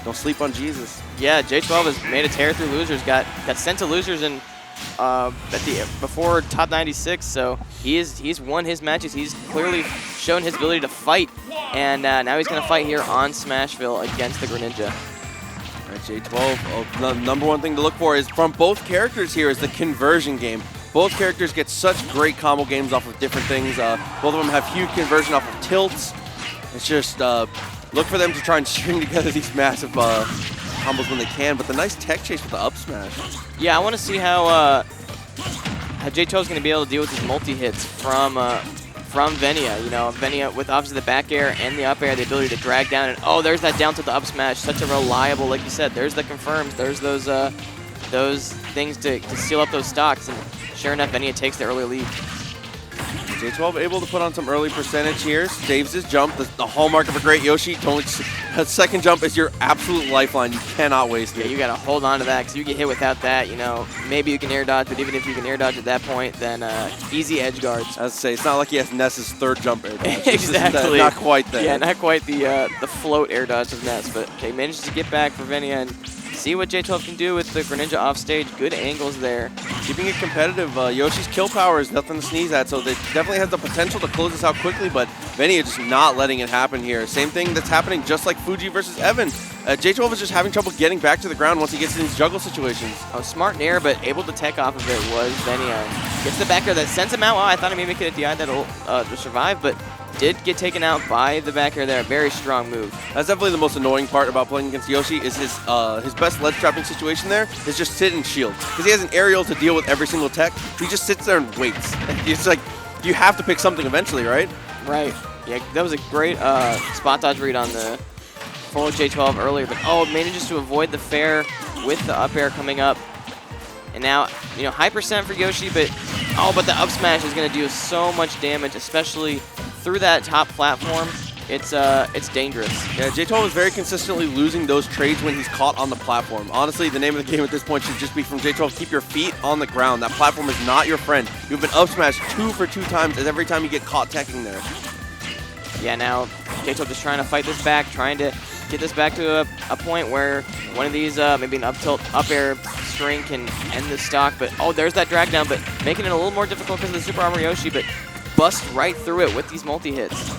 Don't sleep on Jesus. Yeah, J12 has made a tear through losers. Got sent to losers in before top 96. So he's won his matches. He's clearly shown his ability to fight, and now he's gonna fight here on Smashville against the Greninja. All right, J12. The number one thing to look for is from both characters here is the conversion game. Both characters get such great combo games off of different things. Both of them have huge conversion off of tilts. It's just look for them to try and string together these massive combos when they can, but the nice tech chase with the up smash. Yeah, I want to see how J12 is going to be able to deal with these multi-hits from Venia. You know, Venia with obviously the back air and the up air, the ability to drag down, and oh, there's that down to the up smash. Such a reliable, like you said, there's the confirms, there's those things to seal up those stocks, and sure enough, Venia takes the early lead. J12 able to put on some early percentage here, saves his jump, the hallmark of a great Yoshi. That second jump is your absolute lifeline. You cannot waste it. Yeah, you got to hold on to that, because you get hit without that, you know, maybe you can air dodge, but even if you can air dodge at that point, then easy edge guards. I was say, it's not like he has Ness's third jump air dodge. Exactly. Not quite there. Yeah, not quite the float air dodge of Ness, but okay, manages to get back for Venia and see what J12 can do with the Greninja off stage. Good angles there. Keeping it competitive. Yoshi's kill power is nothing to sneeze at, so they definitely has the potential to close this out quickly, but Venia just not letting it happen here. Same thing that's happening just like Fuji versus Evan. J12 is just having trouble getting back to the ground once he gets in these juggle situations. Oh, smart nair, but able to tech off of it was Venia. Gets the back air that sends him out. Oh, I thought he maybe could have DI'd that'll to survive, but did get taken out by the back air there. Very strong move. That's definitely the most annoying part about playing against Yoshi is his best ledge trapping situation there is just sit and shield. Because he has an aerial to deal with every single tech. He just sits there and waits. It's like, you have to pick something eventually, right? Right. Yeah, that was a great spot dodge read on the forward J12 earlier, but oh, manages to avoid the fair with the up air coming up. And now, you know, high percent for Yoshi, but the up smash is going to do so much damage, especially through that top platform. It's dangerous. Yeah, J12 is very consistently losing those trades when he's caught on the platform. Honestly, the name of the game at this point should just be from J12, keep your feet on the ground. That platform is not your friend. You've been up smashed 2 for 2 times as every time you get caught teching there. Yeah, now J12 just trying to fight this back, trying to get this back to a point where one of these, maybe an up tilt, up air string can end the stock, but oh, there's that drag down, but making it a little more difficult because of the Super Armor Yoshi, but busts right through it with these multi-hits.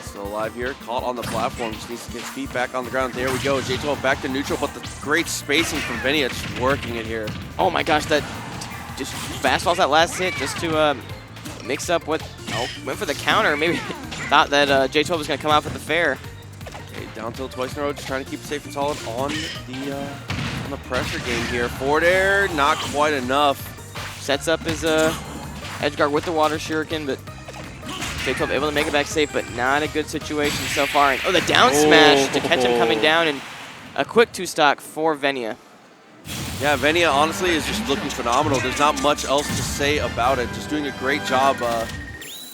Still alive here, caught on the platform, just needs to get his feet back on the ground. There we go, J12 back to neutral, but the great spacing from Venia just working it here. Oh my gosh, that just fastballs that last hit just to mix up what, went for the counter, maybe thought that J12 was going to come out for the fair. Okay, down tilt twice in a row, just trying to keep it safe and solid on the pressure game here. Forward air, not quite enough. Sets up his edge guard with the water shuriken, but J12 able to make it back safe, but not a good situation so far. And, the down smash to catch him coming down, and a quick 2-stock for Venia. Yeah, Venia honestly is just looking phenomenal. There's not much else to say about it. Just doing a great job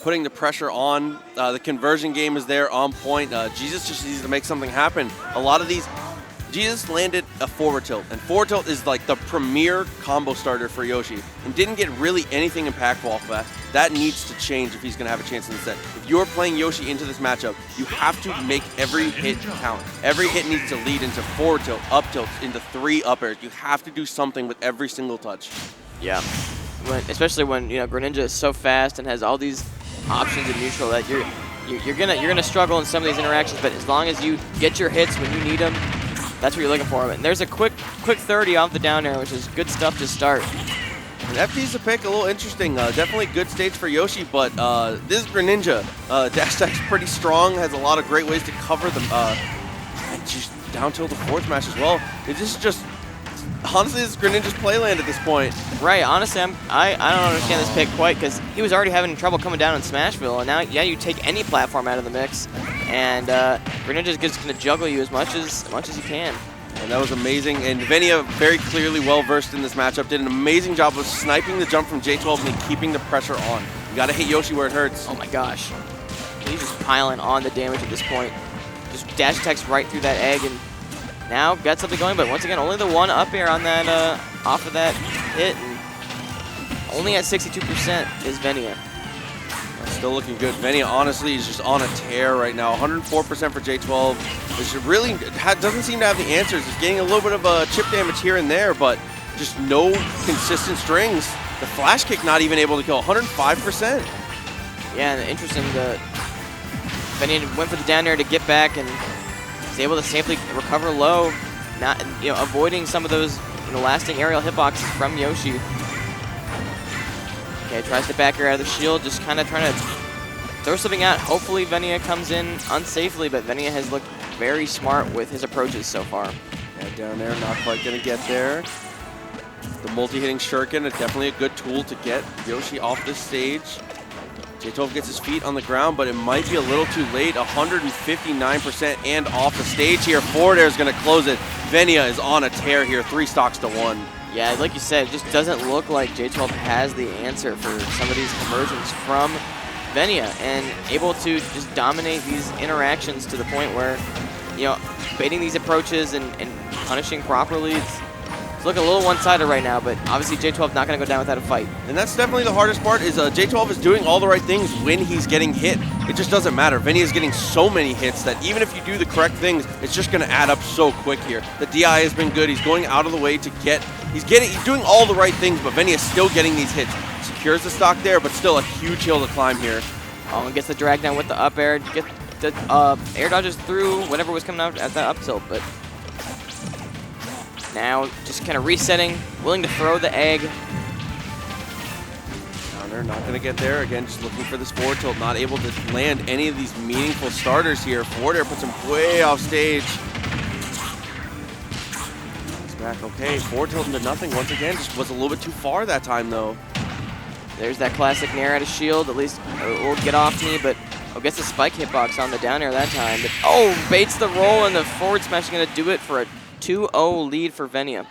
putting the pressure on. The conversion game is there on point. Jesus just needs to make something happen. A lot of these, Jesus landed a forward tilt, and forward tilt is like the premier combo starter for Yoshi, and didn't get really anything impactful off of that. That needs to change if he's going to have a chance in the set. If you're playing Yoshi into this matchup, you have to make every hit count. Every hit needs to lead into forward tilt, up tilt, into 3 up airs. You have to do something with every single touch. Yeah, especially when Greninja is so fast and has all these options in neutral that you're gonna struggle in some of these interactions. But as long as you get your hits when you need them, that's what you're looking for. And there's a quick 30 off the down air, which is good stuff to start. And FD's a pick, a little interesting. Definitely good stage for Yoshi, but this Greninja dash attack's pretty strong, has a lot of great ways to cover them. And just down tilt the forward smash as well. This is just, honestly, this is Greninja's playland at this point. Right, honestly, I don't understand this pick quite, because he was already having trouble coming down in Smashville, and now, yeah, you take any platform out of the mix, and Greninja's just going to juggle you as much as he can. And that was amazing, and Venia, very clearly well-versed in this matchup, did an amazing job of sniping the jump from J12 and keeping the pressure on. You got to hit Yoshi where it hurts. Oh my gosh. He's just piling on the damage at this point. Just dash attacks right through that egg, and now got something going, but once again, only the 1 up air on that, off of that hit, and only at 62% is Venia. Still looking good. Venia, honestly, is just on a tear right now. 104% for J12. really doesn't seem to have the answers. He's getting a little bit of chip damage here and there, but just no consistent strings. The flash kick not even able to kill, 105%. Yeah, and interesting, Venia went for the down air to get back and was able to safely recover low, not avoiding some of those lasting aerial hitboxes from Yoshi. Okay, tries to back air out of the shield, just kind of trying to throw something out. Hopefully Venia comes in unsafely, but Venia has looked very smart with his approaches so far. Yeah, down there, not quite going to get there. The multi-hitting shuriken is definitely a good tool to get Yoshi off this stage. J12 gets his feet on the ground, but it might be a little too late. 159% and off the stage here. Forward air is going to close it. Venia is on a tear here, 3 stocks to 1. Yeah, like you said, it just doesn't look like J12 has the answer for some of these conversions from Venia, and able to just dominate these interactions to the point where, baiting these approaches and punishing properly. It's looking a little one-sided right now, but obviously J12 not going to go down without a fight. And that's definitely the hardest part is J12 is doing all the right things when he's getting hit. It just doesn't matter. Venia is getting so many hits that even if you do the correct things, it's just going to add up so quick here. The DI has been good. He's going out of the way to get, he's doing all the right things, but Venia is still getting these hits. Secures the stock there, but still a huge hill to climb here. Oh, and gets the drag down with the up air. Get the air dodges through whatever was coming out at that up tilt, but now just kind of resetting, willing to throw the egg. Downer not going to get there. Again, just looking for this forward tilt, not able to land any of these meaningful starters here. Forward air puts him way off stage. He's back okay. Forward tilt into nothing once again. Just was a little bit too far that time though. There's that classic nair out of shield. At least it will get off me, but gets the spike hitbox on the down air that time. But, baits the roll, and the forward smash is going to do it for a 2-0 lead for Venia.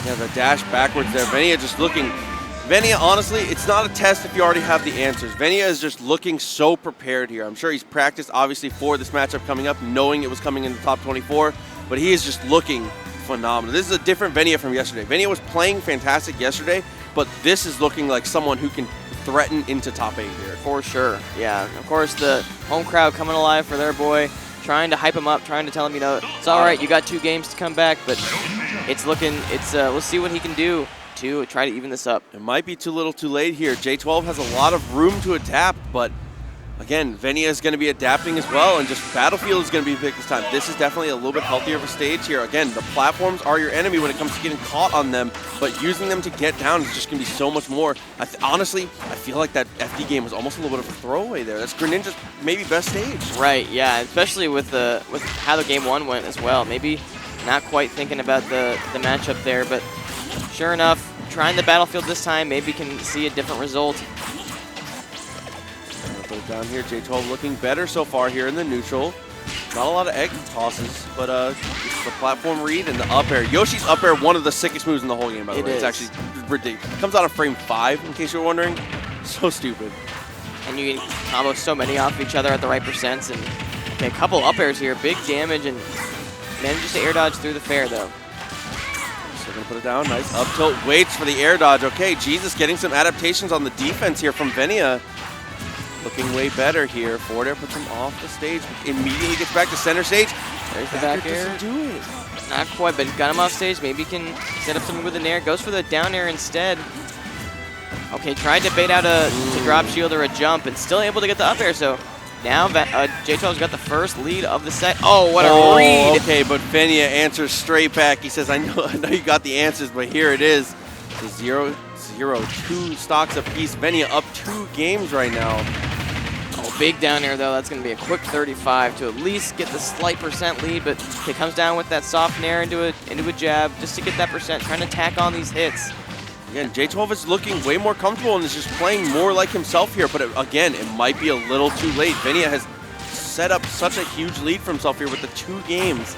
Yeah, the dash backwards there. Venia just looking. Venia, honestly, it's not a test if you already have the answers. Venia is just looking so prepared here. I'm sure he's practiced, obviously, for this matchup coming up, knowing it was coming in the top 24, but he is just looking phenomenal. This is a different Venia from yesterday. Venia was playing fantastic yesterday, but this is looking like someone who can threaten into top 8 here. For sure, yeah. Of course, the home crowd coming alive for their boy, trying to hype him up, trying to tell him, it's all right, you got 2 games to come back, but we'll see what he can do to try to even this up. It might be too little too late here. J12 has a lot of room to adapt, but again, Venia is going to be adapting as well, and just Battlefield is going to be big this time. This is definitely a little bit healthier of a stage here. Again, the platforms are your enemy when it comes to getting caught on them, but using them to get down is just going to be so much more. Honestly, I feel like that FD game was almost a little bit of a throwaway there. That's Greninja's maybe best stage. Right, yeah, especially with how the game 1 went as well. Maybe not quite thinking about the matchup there, but sure enough, trying the Battlefield this time, maybe can see a different result. Put it down here. J12 looking better so far here in the neutral. Not a lot of egg tosses, but the platform read and the up air. Yoshi's up air, one of the sickest moves in the whole game, by the way. It's actually ridiculous. It comes out of frame 5, in case you're wondering. So stupid. And you can combo so many off each other at the right percents. And a couple up airs here, big damage, and manages to air dodge through the fair, though. Still going to put it down. Nice up tilt. Waits for the air dodge. Okay, Jesus getting some adaptations on the defense here from Venia. Looking way better here. Forward air puts him off the stage. Immediately gets back to center stage. There's the back air. Doesn't do it. Not quite, but got him off stage. Maybe he can set up something with an air. Goes for the down air instead. Okay, tried to bait out a drop shield or a jump, and still able to get the up air. So now J12's got the first lead of the set. Oh, what a read! Okay, but Venia answers straight back. He says, I know you got the answers, but here it is. It's 0-0, 2 stocks apiece. Venia up 2 games right now. Oh, big down air, though. That's going to be a quick 35 to at least get the slight percent lead, but he comes down with that soft nair into a jab just to get that percent, trying to tack on these hits. Again, J12 is looking way more comfortable and is just playing more like himself here, but again, it might be a little too late. Venia has set up such a huge lead for himself here with the 2 games.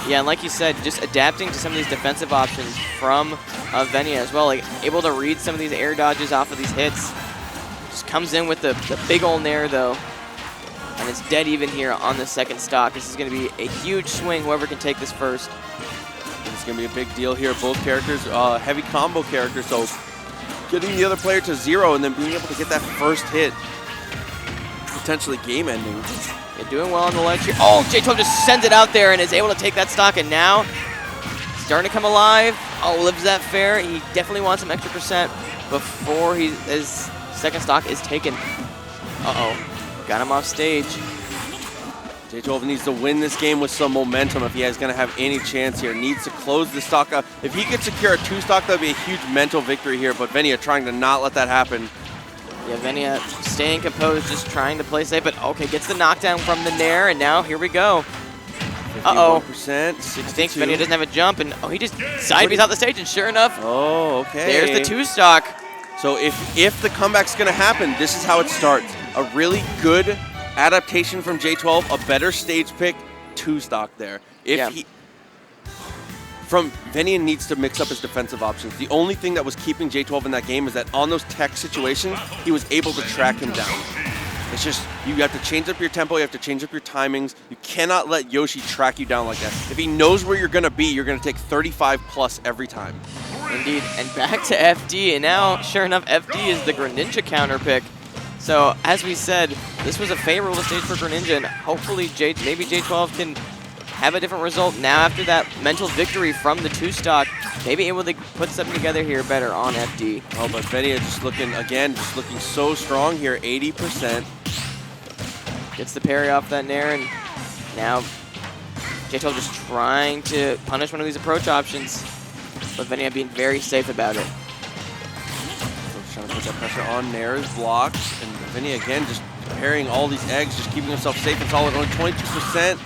Yeah, and like you said, just adapting to some of these defensive options from Venia as well, like able to read some of these air dodges off of these hits. Just comes in with the big old nair, though, and it's dead even here on the second stock. This is going to be a huge swing, whoever can take this first. It's going to be a big deal here. Both characters, heavy combo characters, so getting the other player to 0 and then being able to get that first hit, potentially game-ending. You're doing well on the ledge here. Oh, J12 just sends it out there and is able to take that stock, and now starting to come alive. Oh, lives that fair. He definitely wants some extra percent before his second stock is taken. Uh-oh, got him off stage. J12 needs to win this game with some momentum if he is going to have any chance here. Needs to close the stock up. If he could secure a 2 stock, that would be a huge mental victory here, but Venia trying to not let that happen. Yeah, Venia staying composed, just trying to play safe, but okay, gets the knockdown from the Nair, and now here we go. Uh-oh. 51%, I think Venia doesn't have a jump, and he just side B's out the stage, and sure enough, okay. There's the 2 stock. So if the comeback's going to happen, this is how it starts. A really good adaptation from J12, a better stage pick, 2 stock there. Venia needs to mix up his defensive options. The only thing that was keeping J12 in that game is that on those tech situations, he was able to track him down. It's just, you have to change up your tempo, you have to change up your timings. You cannot let Yoshi track you down like that. If he knows where you're going to be, you're going to take 35 plus every time. Indeed, and back to FD, and now, sure enough, FD is the Greninja counter pick. So, as we said, this was a favorable stage for Greninja, and hopefully maybe J12 can have a different result now after that mental victory from the 2 stock. Maybe able to put something together here better on FD. Oh, but Venia just looking so strong here, 80%. Gets the parry off that Nair, and now J12 just trying to punish one of these approach options, but Venia being very safe about it. So trying to put that pressure on Nair's blocks, and Venia again just parrying all these eggs, just keeping himself safe and solid, only 22%.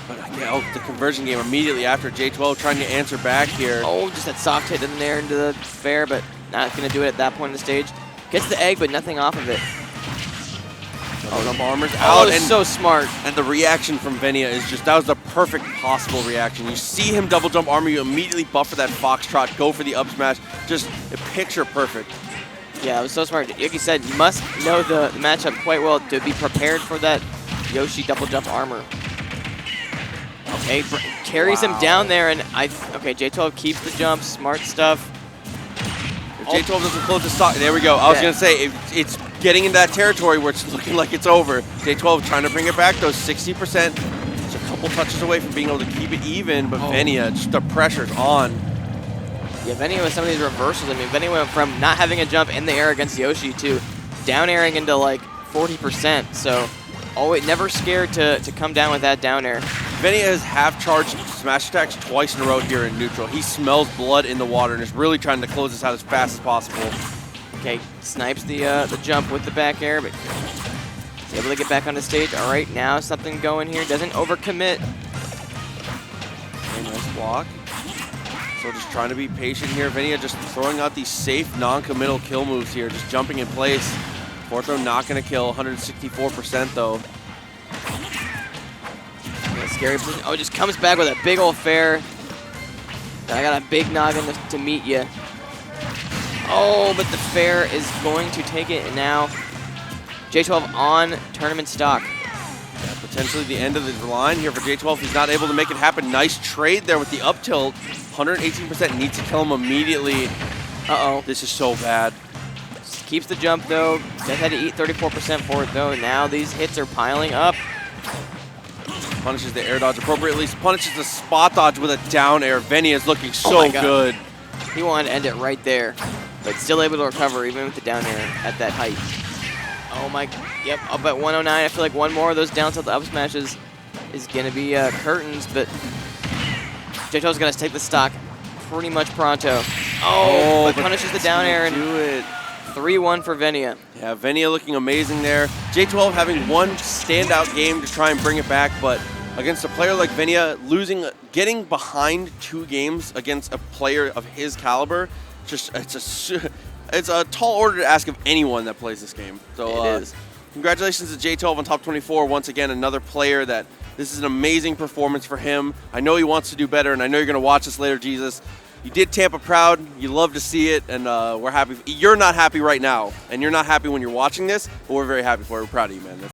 But yeah, the conversion game immediately after J12 trying to answer back here. Oh, just that soft hit in the Nair into the fair, but not going to do it at that point in the stage. Gets the egg, but nothing off of it. Jump armor's out. And so smart. And the reaction from Venia is just, that was the perfect possible reaction. You see him double jump armor, you immediately buffer that foxtrot, go for the up smash, just a picture perfect. Yeah, it was so smart. Like you said, you must know the matchup quite well to be prepared for that Yoshi double jump armor. Okay, carries him down there, and okay, J12 keeps the jump, smart stuff. If J12 doesn't close the stock, there we go. I was going to say, it's getting into that territory where it's looking like it's over. J12 trying to bring it back, those 60%. Just a couple touches away from being able to keep it even, but Venia, just the pressure's on. Yeah, Venia with some of these reversals. I mean, Venia went from not having a jump in the air against Yoshi to down airing into like 40%. So, never scared to come down with that down air. Venia has half-charged smash attacks twice in a row here in neutral. He smells blood in the water and is really trying to close this out as fast as possible. Okay, snipes the jump with the back air, but he's able to get back on the stage. All right, now something going here. Doesn't overcommit. Okay, nice block. So just trying to be patient here. Venia just throwing out these safe, non-committal kill moves here, just jumping in place. Fourth throw not going to kill, 164% though. Scary position. Oh, just comes back with a big old fair. I got a big noggin to meet you. Oh, but the fair is going to take it, and now J12 on tournament stock. Yeah, potentially the end of the line here for J12. He's not able to make it happen. Nice trade there with the up tilt. 118% needs to kill him immediately. Uh-oh. This is so bad. Keeps the jump, though. Does had to eat 34% for it, though. Now these hits are piling up. Punishes the air dodge appropriately. Punishes the spot dodge with a down air. Venia is looking so good. He wanted to end it right there, but still able to recover even with the down air at that height. Oh my, yep, up at 109. I feel like one more of those down tilt up smashes is going to be curtains, but J12's going to take the stock pretty much pronto. Oh, but punishes the down air and do it. 3-1 for Venia. Yeah, Venia looking amazing there. J12 having one standout game to try and bring it back, but against a player like Venia, getting behind 2 games against a player of his caliber, it's a tall order to ask of anyone that plays this game. So it is. Congratulations to J12 on top 24. Once again, another player that this is an amazing performance for him. I know he wants to do better, and I know you're going to watch this later, Jesus. You did Tampa proud. You love to see it, and we're happy. You're not happy right now, and you're not happy when you're watching this, but we're very happy for you. We're proud of you, man.